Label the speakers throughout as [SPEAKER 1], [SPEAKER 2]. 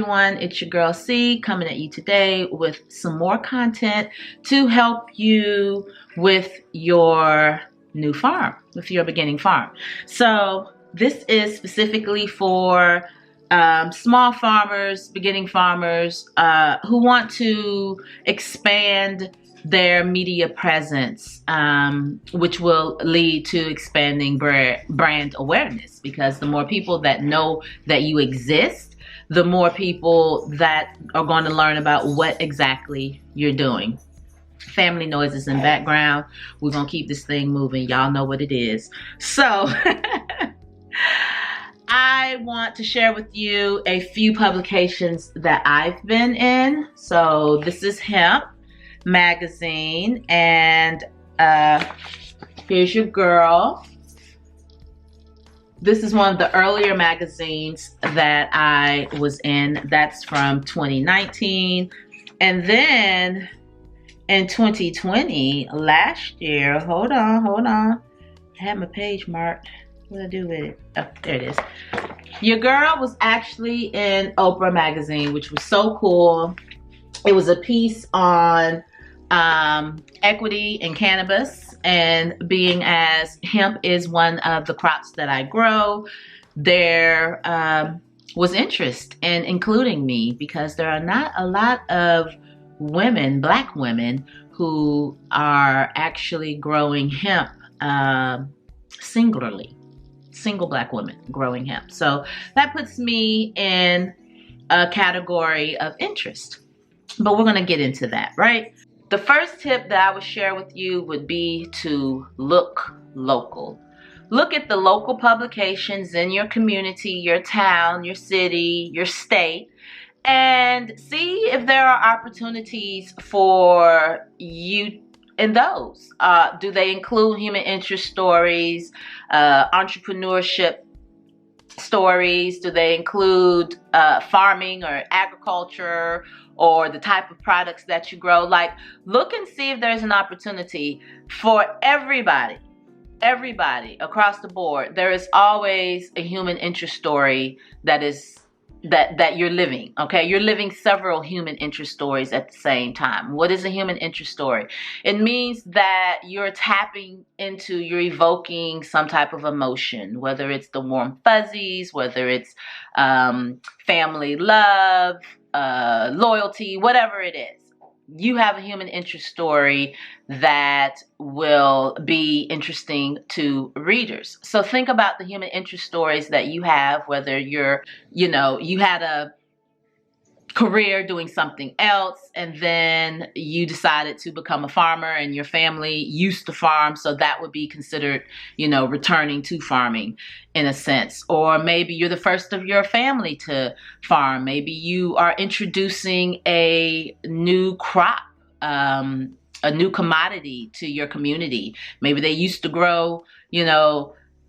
[SPEAKER 1] everyone, it's your girl C coming at you today with some more content to help you with your new farm, with your beginning farm. So this is specifically for small farmers, beginning farmers who want to expand their media presence, which will lead to expanding brand awareness, because the more people that know that you exist, the more people that are going to learn about what exactly you're doing. Family noises in background. We're going to keep this thing moving. Y'all know what it is. So I want to share with you a few publications that I've been in. So this is Hemp magazine, and here's your girl. This is one of the earlier magazines that I was in. That's from 2019. And then in 2020, last year, hold on. I had my page marked. What do I do with it? Oh, there it is. Your girl was actually in Oprah magazine, which was so cool. It was a piece on equity in cannabis, and being as hemp is one of the crops that I grow, there was interest in including me, because there are not a lot of women, Black women, who are actually growing hemp singularly. Single Black women growing hemp. So that puts me in a category of interest. But we're going to get into that, right? The first tip that I would share with you would be to look local. Look at the local publications in your community, your town, your city, your state, and see if there are opportunities for you in those. Do they include human interest stories, entrepreneurship stories? Do they include farming or agriculture, or the type of products that you grow? Like, look and see if there's an opportunity for everybody across the board. There is always a human interest story that you're living. Okay, you're living several human interest stories at the same time. What is a human interest story? It means that you're tapping into, you're evoking some type of emotion, whether it's the warm fuzzies, whether it's family love, loyalty, whatever it is. You have a human interest story that will be interesting to readers. So think about the human interest stories that you have, whether you had a career doing something else, and then you decided to become a farmer, and your family used to farm, so that would be considered, returning to farming in a sense. Or maybe you're the first of your family to farm. Maybe you are introducing a new crop, a new commodity to your community. Maybe they used to grow,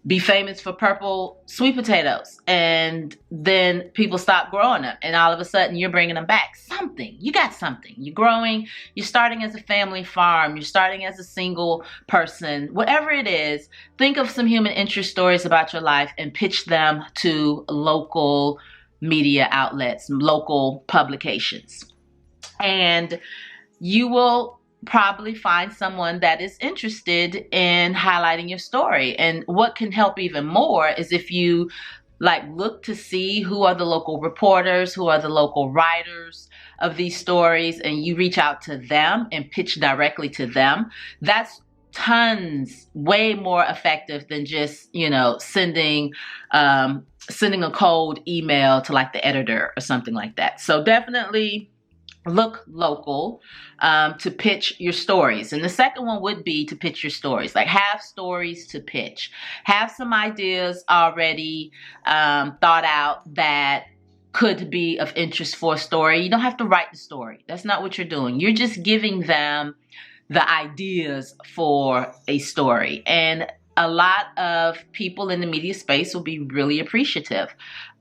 [SPEAKER 1] be famous for purple sweet potatoes, and then people stop growing them, and all of a sudden you're bringing them back. You got something. You're growing, you're starting as a family farm, you're starting as a single person. Whatever it is, think of some human interest stories about your life and pitch them to local media outlets, local publications. And you will probably find someone that is interested in highlighting your story. And what can help even more is if you look to see who are the local reporters, who are the local writers of these stories, and you reach out to them and pitch directly to them. That's way more effective than just, sending a cold email to the editor or something like that. So definitely look local to pitch your stories. And the second one would be to pitch your stories. Have stories to pitch. Have some ideas already thought out that could be of interest for a story. You don't have to write the story. That's not what you're doing. You're just giving them the ideas for a story. And a lot of people in the media space will be really appreciative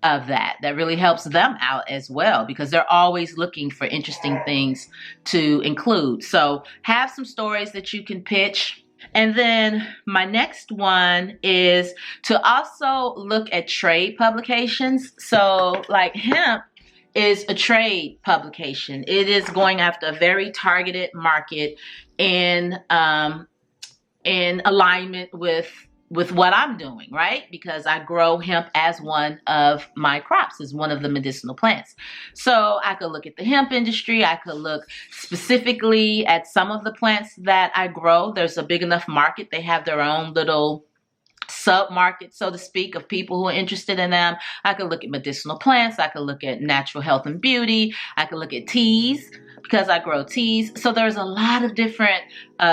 [SPEAKER 1] of that. That really helps them out as well, because they're always looking for interesting things to include. So have some stories that you can pitch. And then my next one is to also look at trade publications. So hemp is a trade publication. It is going after a very targeted market in alignment with what I'm doing, right? Because I grow hemp as one of my crops, as one of the medicinal plants. So I could look at the hemp industry. I could look specifically at some of the plants that I grow. There's a big enough market. They have their own little sub-market, so to speak, of people who are interested in them. I could look at medicinal plants. I could look at natural health and beauty. I could look at teas, because I grow teas. So there's a lot of different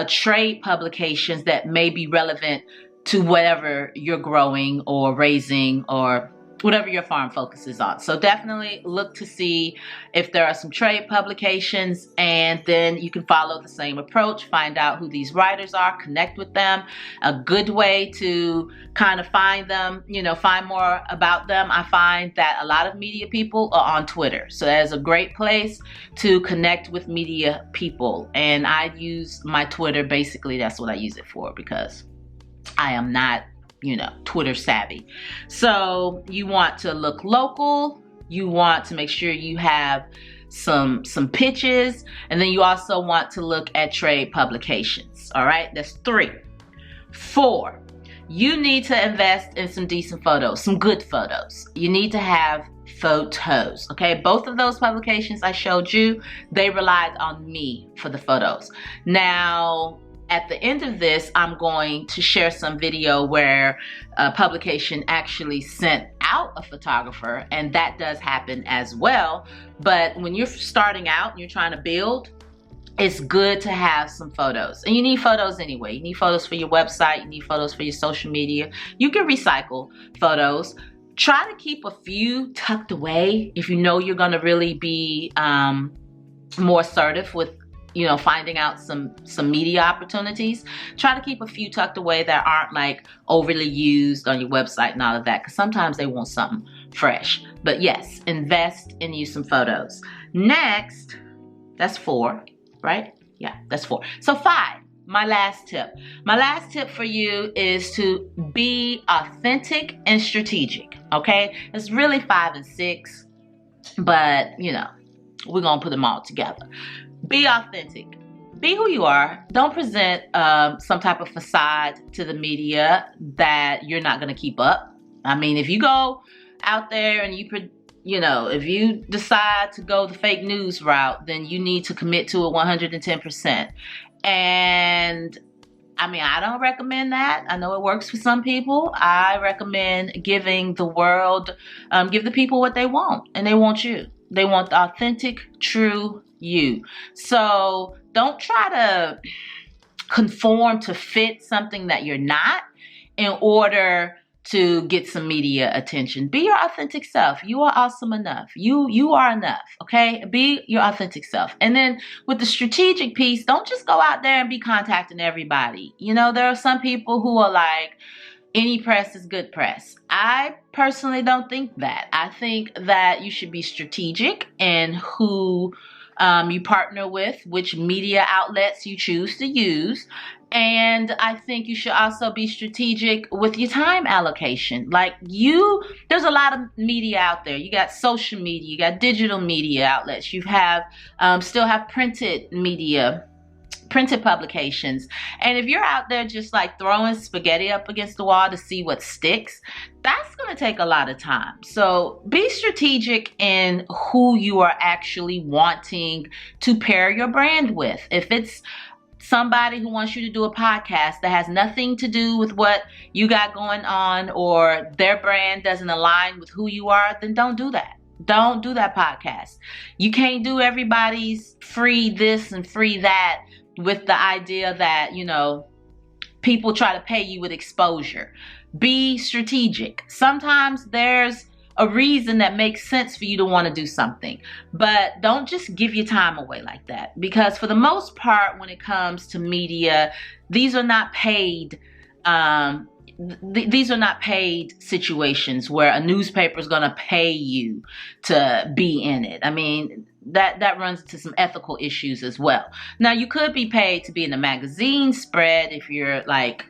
[SPEAKER 1] trade publications that may be relevant to whatever you're growing or raising or whatever your farm focuses on. So definitely look to see if there are some trade publications, and then you can follow the same approach. Find out who these writers are, connect with them. A good way to kind of find them, you know, find more about them, I find that a lot of media people are on Twitter. So that is a great place to connect with media people. And I use my Twitter, basically that's what I use it for, because I am not, you know, Twitter savvy. So you want to look local. You want to make sure you have some pitches, and then you also want to look at trade publications. All right, that's 3. 4, you need to invest in some decent photos, some good photos. You need to have photos. Okay, both of those publications I showed you, they relied on me for the photos. Now, at the end of this, I'm going to share some video where a publication actually sent out a photographer, and that does happen as well. But when you're starting out and you're trying to build, it's good to have some photos. And you need photos anyway. You need photos for your website. You need photos for your social media. You can recycle photos. Try to keep a few tucked away if you know you're going to really be more assertive with, you know, finding out some media opportunities. Try to keep a few tucked away that aren't like overly used on your website and all of that, because sometimes they want something fresh. But yes, invest and use some photos. Next, that's 4, right? Yeah, that's 4. So 5, my last tip. My last tip for you is to be authentic and strategic, okay? It's really 5 and 6, but you know, we're gonna put them all together. Be authentic. Be who you are. Don't present some type of facade to the media that you're not going to keep up. I mean, if you go out there and you know, if you decide to go the fake news route, then you need to commit to it 110%. And I mean, I don't recommend that. I know it works for some people. I recommend giving the world, give the people what they want, and they want you. They want the authentic, true you. So don't try to conform to fit something that you're not in order to get some media attention. Be your authentic self. You are awesome enough. You are enough, okay? Be your authentic self. And then with the strategic piece, don't just go out there and be contacting everybody. You know, there are some people who are like, any press is good press. I personally don't think that. I think that you should be strategic in who you partner with, which media outlets you choose to use. And I think you should also be strategic with your time allocation. Like there's a lot of media out there. You got social media, you got digital media outlets, you have still have printed media, printed publications. And if you're out there just like throwing spaghetti up against the wall to see what sticks, that's going to take a lot of time. So be strategic in who you are actually wanting to pair your brand with. If it's somebody who wants you to do a podcast that has nothing to do with what you got going on, or their brand doesn't align with who you are, then don't do that. Don't do that podcast. You can't do everybody's free this and free that with the idea that, you know, people try to pay you with exposure. Be strategic. Sometimes there's a reason that makes sense for you to want to do something, but don't just give your time away like that, because for the most part, when it comes to media, these are not paid these are not paid situations where a newspaper is going to pay you to be in it. I mean, that runs into some ethical issues as well. Now, you could be paid to be in a magazine spread if you're like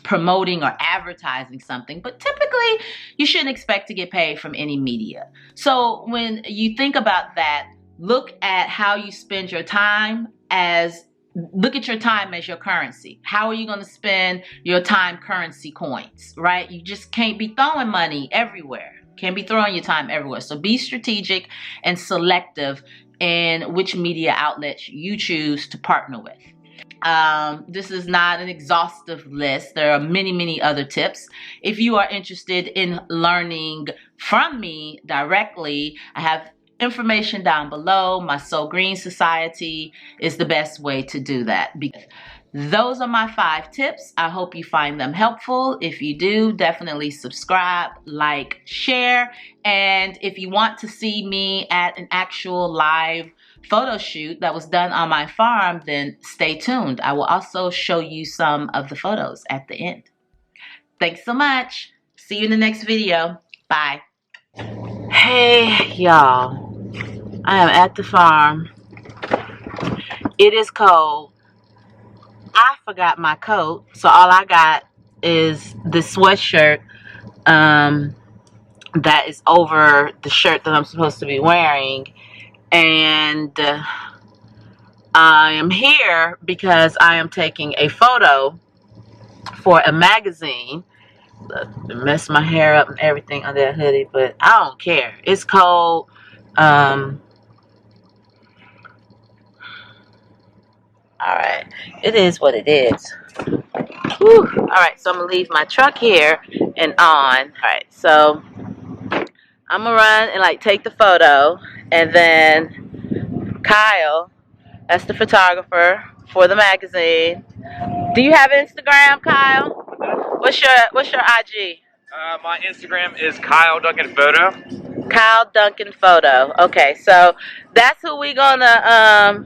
[SPEAKER 1] promoting or advertising something, but typically really, you shouldn't expect to get paid from any media. So when you think about that, look at how you spend your time look at your time as your currency. How are you going to spend your time currency coins, right? You just can't be throwing money everywhere. Can't be throwing your time everywhere. So be strategic and selective in which media outlets you choose to partner with. This is not an exhaustive list. There are many, many other tips. If you are interested in learning from me directly, I have information down below. My So Green Society is the best way to do that. Those are my 5 tips. I hope you find them helpful. If you do, definitely subscribe, like, share. And if you want to see me at an actual live photo shoot that was done on my farm, then stay tuned. I will also show you some of the photos at the end. Thanks so much. See you in the next video. Bye. Hey, y'all. I am at the farm. It is cold. I forgot my coat, so all I got is this sweatshirt that is over the shirt that I'm supposed to be wearing. And I am here because I am taking a photo for a magazine. Mess my hair up and everything under that hoodie, but I don't care. It's cold. Alright, it is what it is. Whew. Alright, so I'm gonna leave my truck here and on. Alright, so I'm gonna run and like take the photo, and then Kyle, that's the photographer for the magazine. Do you have Instagram, Kyle? What's your IG?
[SPEAKER 2] My Instagram is Kyle Duncan Photo.
[SPEAKER 1] Kyle Duncan Photo. Okay, so that's who we gonna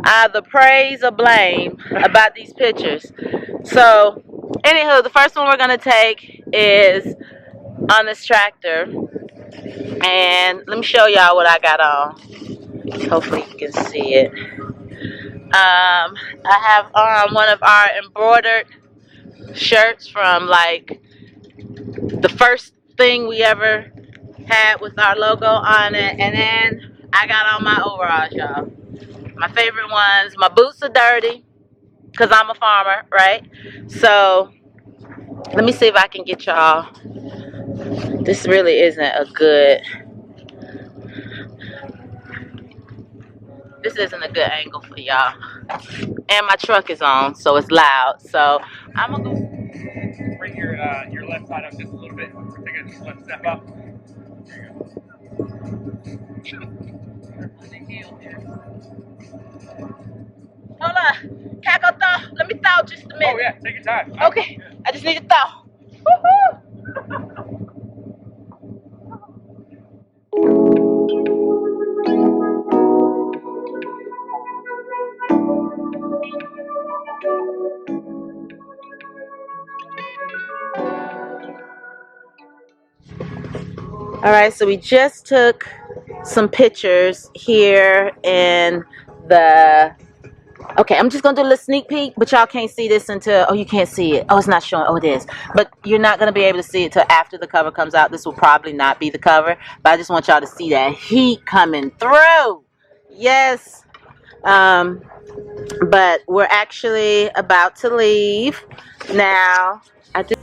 [SPEAKER 1] either praise or blame about these pictures. So, anywho, the first one we're gonna take is on this tractor, and let me show y'all what I got on. Hopefully you can see it. I have on one of our embroidered shirts from like the first thing we ever had with our logo on it, and then I got on my overalls, y'all. My favorite ones. My boots are dirty because I'm a farmer, right? So let me see if I can get y'all. This really isn't a good angle for y'all. And my truck is on, so it's loud. So I'm gonna go.
[SPEAKER 2] Bring your left side up just a little bit. Take a just left step up. There you go.
[SPEAKER 1] Hold on. Can I go thaw? Let me thaw just a minute.
[SPEAKER 2] Oh yeah, take your time.
[SPEAKER 1] Okay. I just need to thaw. Woohoo! Alright, so we just took some pictures here in the... Okay, I'm just going to do a little sneak peek, but y'all can't see this until... Oh, you can't see it. Oh, it's not showing. Oh, it is. But you're not going to be able to see it till after the cover comes out. This will probably not be the cover, but I just want y'all to see that heat coming through. Yes. But we're actually about to leave now. I just...